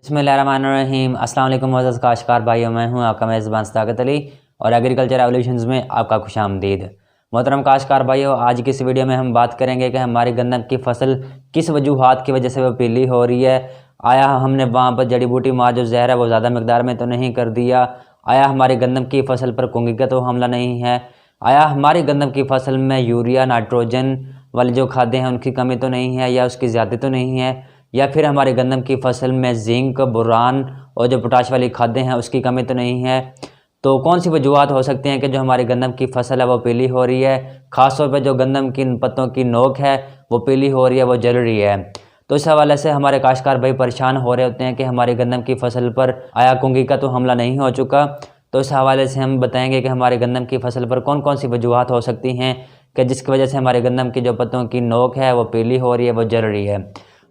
बिस्मिल्लाहिर्रहमानिर्रहीम। अस्सलाम वालेकुम मोअज़्ज़ज़ काश्तकार भाइयों, मैं हूं आपका मेज़बान सदाकत अली और एग्रीकल्चर एवोल्यूशंस में आपका खुशामदीद। मोहतरम काश्तकार भाइयों, आज की इस वीडियो में हम बात करेंगे कि हमारी गंदम की फसल किस वजूहात की वजह से वो पीली हो रही है। आया हमने वहाँ पर जड़ी बूटी मार जो जहर है वो ज़्यादा मकदार में तो नहीं कर दिया। आया हमारी गंदम की फसल पर कुंगी का तो हमला नहीं है। आया हमारी गंदम की फसल में यूरिया नाइट्रोजन वाली जो खादें हैं उनकी कमी तो नहीं है या उसकी ज़्यादा तो नहीं है, या फिर हमारी गंदम की फसल में जिंक, बोरान और जो पोटाश वाली खादें हैं उसकी कमी तो नहीं है। तो कौन सी वजूहत हो सकती हैं कि जो हमारी गंदम की फसल है वो पीली हो रही है। ख़ासतौर पर जो गंदम की पत्तों की नोक है वो पीली हो रही है, वो जल रही है। तो इस हवाले से हमारे काश्तकार भाई परेशान हो रहे होते हैं कि हमारी गंदम की फसल पर आया कुंगी का तो हमला नहीं हो चुका। तो इस हवाले से हम बताएंगे कि हमारे गंदम की फसल पर कौन कौन सी वजूहत हो सकती हैं कि जिसकी वजह से हमारे गंदम की जो पत्तों की नोक है वो पीली हो रही है, वो जल रही है।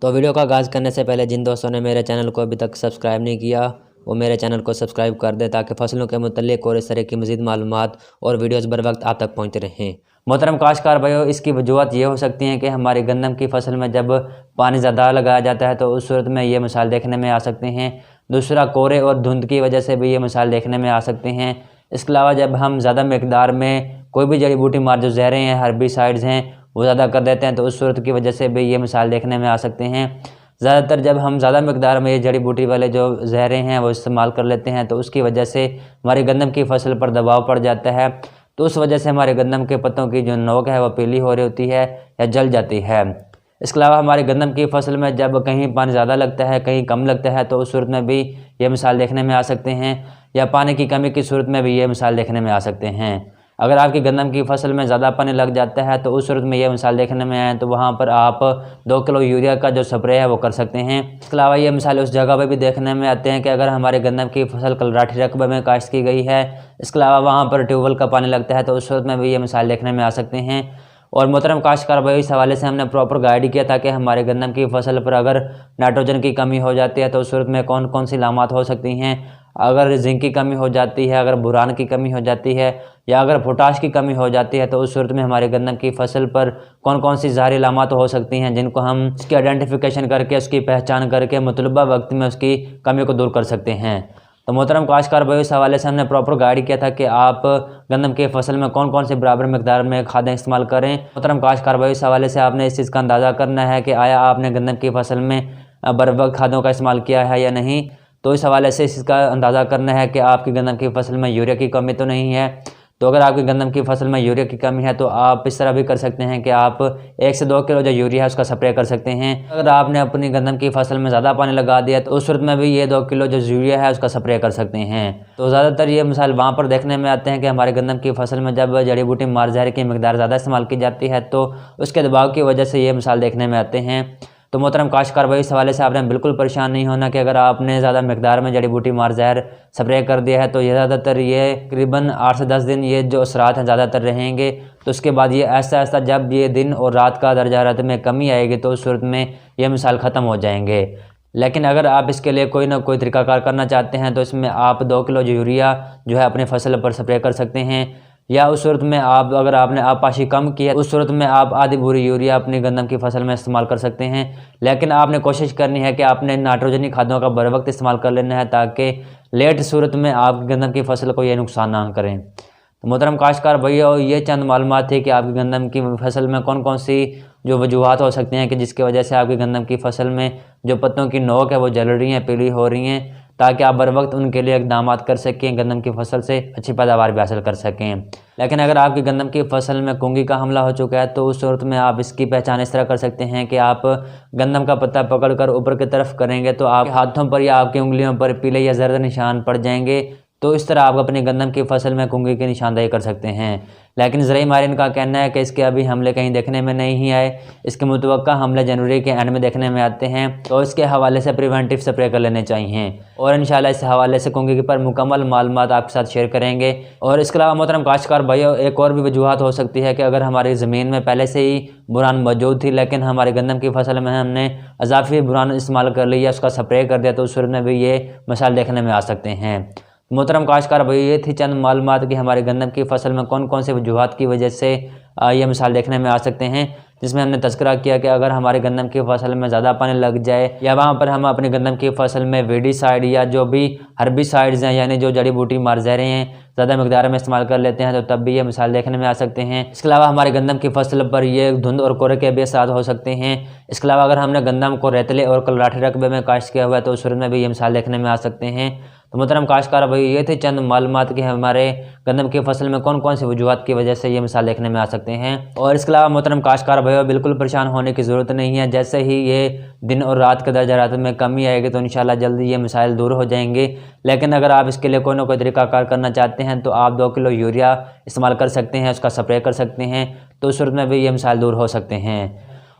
तो वीडियो का आगाज़ करने से पहले जिन दोस्तों ने मेरे चैनल को अभी तक सब्सक्राइब नहीं किया वो मेरे चैनल को सब्सक्राइब कर दें ताकि फसलों के मुतल्लिक और इस तरह की मज़ीद मालूमात और वीडियोज़ बर वक्त आप तक पहुँचते रहें। मोहतरम काश्तकार भाइयों, इसकी वजूहत ये हो सकती हैं कि हमारी गंदम की फसल में जब पानी ज़्यादा लगाया जाता है तो उस सूरत में ये मिसाल देखने में आ सकते हैं। दूसरा, कोहरे और धुंध की वजह से भी ये मिसाल देखने में आ सकते हैं। इसके अलावा जब हम ज़्यादा मकदार में कोई भी जड़ी बूटी मार जो जहरें हैं, हर्बिसाइड्स हैं, वो ज़्यादा कर देते हैं तो उस सूरत की वजह से भी ये मिसाल देखने में आ सकते हैं। ज़्यादातर जब हम ज़्यादा मकदार में ये जड़ी बूटी वाले जो जहरें हैं वो इस्तेमाल कर लेते हैं तो उसकी वजह से हमारी गंदम की फसल पर दबाव पड़ जाता है। तो उस वजह से हमारे गंदम के पत्तों की जो नोक है वो पीली हो रही होती है या जल जाती है। इसके अलावा हमारी गंदम की फसल में जब कहीं पानी ज़्यादा लगता है, कहीं कम लगता है तो उस सूरत में भी ये मिसाल देखने में आ सकते हैं, या पानी की कमी की सूरत में भी ये मिसाल देखने में आ सकते हैं। अगर आपकी गंदम की फसल में ज़्यादा पानी लग जाता है तो उस सूरत में ये मिसाल देखने में आए तो वहाँ पर आप 2 किलो यूरिया का जो स्प्रे है वो कर सकते हैं। इसके अलावा ये मिसाल उस जगह पर भी देखने में आते हैं कि अगर हमारे गंदम की फसल कलराठी रकबे में काश्त की गई है, इसके अलावा वहाँ पर ट्यूबवेल का पानी लगता है तो उस सूरत में भी ये मिसाल देखने में आ सकते हैं। और मोहतरम काश्तकार भाई, इस हवाले से हमने प्रॉपर गाइड किया था कि हमारे गंदम की फसल पर अगर नाइट्रोजन की कमी हो जाती है तो उस सूरत में कौन कौन सी लामात हो सकती हैं। अगर जिंक की कमी हो जाती है, अगर बोरान की कमी हो जाती है, या अगर पोटाश की कमी हो जाती है तो उस सूरत में हमारे गंदम की फसल पर कौन कौन सी ज़ाहिरी लामात हो सकती हैं जिनको हम उसकी आइडेंटिफिकेशन करके, उसकी पहचान करके मतलूबा वक्त में उसकी कमी को दूर कर सकते हैं। तो मोहतरम काश्तकार भाई, इस हवाले से हमने प्रॉपर गाइड किया था कि आप गंदम की फसल में कौन कौन से बराबर मकदार में खादें इस्तेमाल करें। मोहतरम काश्तकार भाई, इस हवाले से आपने इस चीज़ का अंदाज़ा करना है कि आया आपने गंदम की फसल में बर वक्त खादों का इस्तेमाल किया है या नहीं। तो इस हवाले से इसका अंदाज़ा करना है कि आपकी गंदम की फसल में यूरिया की कमी तो नहीं है। तो अगर आपकी गंदम की फसल में यूरिया की कमी है तो आप इस तरह भी कर सकते हैं कि आप 1 से 2 किलो जो यूरिया है उसका स्प्रे कर सकते हैं। अगर आपने अपनी गंदम की फसल में ज़्यादा पानी लगा दिया तो उस सूरत में भी ये 2 किलो जो यूरिया है उसका स्प्रे कर सकते हैं। तो ज़्यादातर ये मिसाल वहाँ पर देखने में आते हैं कि हमारे गंदम की फसल में जब जड़ी बूटी मार जहर की मकदार ज़्यादा इस्तेमाल की जाती है तो उसके दबाव की वजह से ये मिसाल देखने में आते हैं। तो मोहतरम काश्तकार भाई, इस हवाले से आपने बिल्कुल परेशान नहीं होना कि अगर आपने ज़्यादा मकदार में जड़ी बूटी मार जहर स्प्रे कर दिया है तो ये ज़्यादातर ये तकरीबन 8 से 10 दिन ये जो असरात हैं ज़्यादातर रहेंगे। तो उसके बाद ये ऐसा ऐसा जब ये दिन और रात का दर्जा हरारत में कमी आएगी तो उस सूरत में ये मिसाल ख़त्म हो जाएंगे। लेकिन अगर आप इसके लिए कोई ना कोई तरीकाकार करना चाहते हैं तो इसमें आप 2 किलो यूरिया जो है अपनी फसल पर स्प्रे कर सकते हैं, या उस सूरत में आप अगर आपने आबपाशी कम की है उस सूरत में आप आधी बोरी यूरिया अपनी गंदम की फसल में इस्तेमाल कर सकते हैं। लेकिन आपने कोशिश करनी है कि आपने नाइट्रोजनी खादों का बर वक्त इस्तेमाल कर लेना है ताकि लेट सूरत में आप गंदम की फसल को ये नुकसान ना करें। तो मोहतरम काश्तकार भैया, ये चंद मालूमात थी कि आपकी गंदम की फसल में कौन कौन सी जो वजूहत हो सकती हैं कि जिसकी वजह से आपकी गंदम की फसल में जो पत्तों की नोक है वो जल रही हैं, पीली हो रही हैं, ताकि आप बर वक्त उनके लिए इक़दाम कर सकें, गंदम की फसल से अच्छी पैदावार भी हासिल कर सकें। लेकिन अगर आपकी गंदम की फसल में कुंगी का हमला हो चुका है तो उस सूरत में आप इसकी पहचान इस तरह कर सकते हैं कि आप गंदम का पत्ता पकड़कर ऊपर की तरफ करेंगे तो आपके हाथों पर या आपकी उंगलियों पर पीले या जर्द निशान पड़ जाएंगे। तो इस तरह आप अपनी गंदम की फसल में कुंगी की निशानदेही कर सकते हैं। लेकिन ज़राई माहिरीन का कहना है कि इसके अभी हमले कहीं देखने में नहीं आए, इसके मुतवक्का हमले जनवरी के एंड में देखने में आते हैं। तो इसके हवाले से प्रिवेंटिव स्प्रे कर लेने चाहिए और इंशाल्लाह इस हवाले से कुंगी पर मुकम्मल मालूमात आपके साथ शेयर करेंगे। और इसके अलावा मोहतरम काश्तकार भाइयों, एक और भी वजूहत हो सकती है कि अगर हमारी ज़मीन में पहले से ही बोरान मौजूद थी लेकिन हमारी गंदम की फसल में हमने अजाफी बोरान इस्तेमाल कर लिया, उसका स्प्रे कर दिया तो उस सूरत में भी ये मिसाल देखने में आ सकते हैं। मोहतरम काश्तकार भाई, ये थी चंद मालूमात कि हमारे गंदम की फसल में कौन कौन से वजूहात की वजह से ये मिसाल देखने में आ सकते हैं, जिसमें हमने तज़किरा किया कि अगर हमारे गंदम की फसल में ज़्यादा पानी लग जाए या वहाँ पर हम अपनी गंदम की फसल में वीडिसाइड या जो भी हर्बिसाइड्स हैं यानी जो जड़ी बूटी मार जहरें हैं ज़्यादा मकदार में इस्तेमाल कर लेते हैं तो तब भी ये मिसाल देखने में आ सकते हैं। इसके अलावा हमारे गंदम की फसल पर ये धुंध और कोहरे के भी असर हो सकते हैं। इसके अलावा अगर हमने गंदम को रेतले और कलराठी रकबे में काश्त किया हुआ है तो उस सूरत में भी ये मिसाल देखने में आ सकते हैं। तो मोहतरम काश्तकार भाई, ये थे चंद मालूमात कि हमारे गंदम की फसल में कौन कौन सी वजूहात की वजह से ये मिसाल देखने में आ सकते हैं। और इसके अलावा मोहतरम काश्तकार भाई, बिल्कुल परेशान होने की ज़रूरत नहीं है। जैसे ही ये दिन और रात के दर्जा हरारत में कमी आएगी तो इंशाल्लाह जल्दी ये मिसाइल दूर हो जाएंगे। लेकिन अगर आप इसके लिए कोई ना कोई तरीकाकार करना चाहते हैं तो आप 2 किलो यूरिया इस्तेमाल कर सकते हैं, उसका स्प्रे कर सकते हैं, तो उस सूरत में भी ये मिसाइल दूर हो सकते हैं।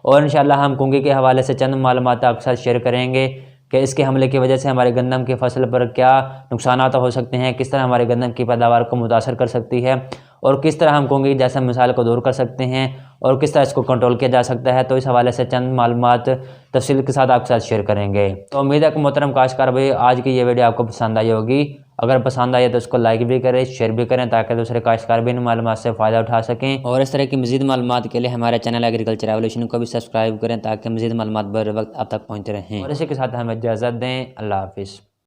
और इंशाल्लाह हम कुंगी के हवाले से चंद मालूमात आपके साथ शेयर करेंगे कि इसके हमले की वजह से हमारे गंदम की फसल पर क्या नुकसान हो सकते हैं, किस तरह हमारे गंदम की पैदावार को मुतासर कर सकती है और किस तरह हम कुंगी जैसे मिसाल को दूर कर सकते हैं और किस तरह इसको कंट्रोल किया जा सकता है। तो इस हवाले से चंद मालूमात तफसील के साथ आपके साथ शेयर करेंगे। तो उम्मीद है कि मोहतरम काश्तकार भाई आज की ये वीडियो आपको पसंद आई होगी। अगर पसंद आई तो उसको लाइक भी करें, शेयर भी करें ताकि दूसरे काश्तकार भी इन मालूमात से फ़ायदा उठा सकें। और इस तरह की मज़ीद मालूमात के लिए हमारे चैनल एग्रीकल्चर रेवोल्यूशन को भी सब्सक्राइब करें ताकि मज़ीद मालूमात बर वक्त आप तक पहुँचते रहें। और इसी के साथ हमें इजाज़त दें। अल्लाह हाफिज़।